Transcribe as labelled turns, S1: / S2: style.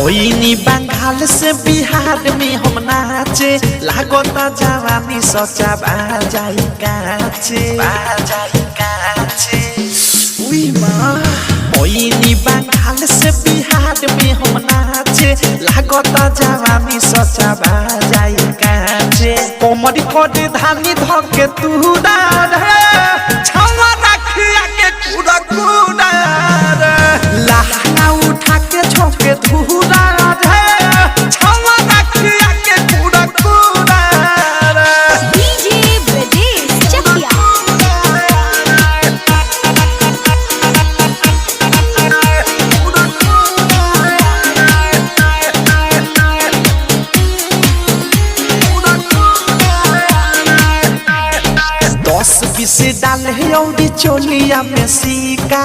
S1: ओइनी बंगाल से बिहार में हम नाचे लागता जवानी सचा बाजाई काचे उई माँ ओइनी बंगाल से बिहार में हम नाचे लागता जवानी सचा बाजाई काचे कोमरी कोटे धानी धके तुरा रे छावा रखिया के कूड़ा कूड़ा रे लहंगा उठा के छोके धूरा रे छावा रखिया के कूड़ा कूड़ा रे
S2: डीजे ब्रजेश चकिया
S1: दस बीस डाले औरी चोलिया में सिक्का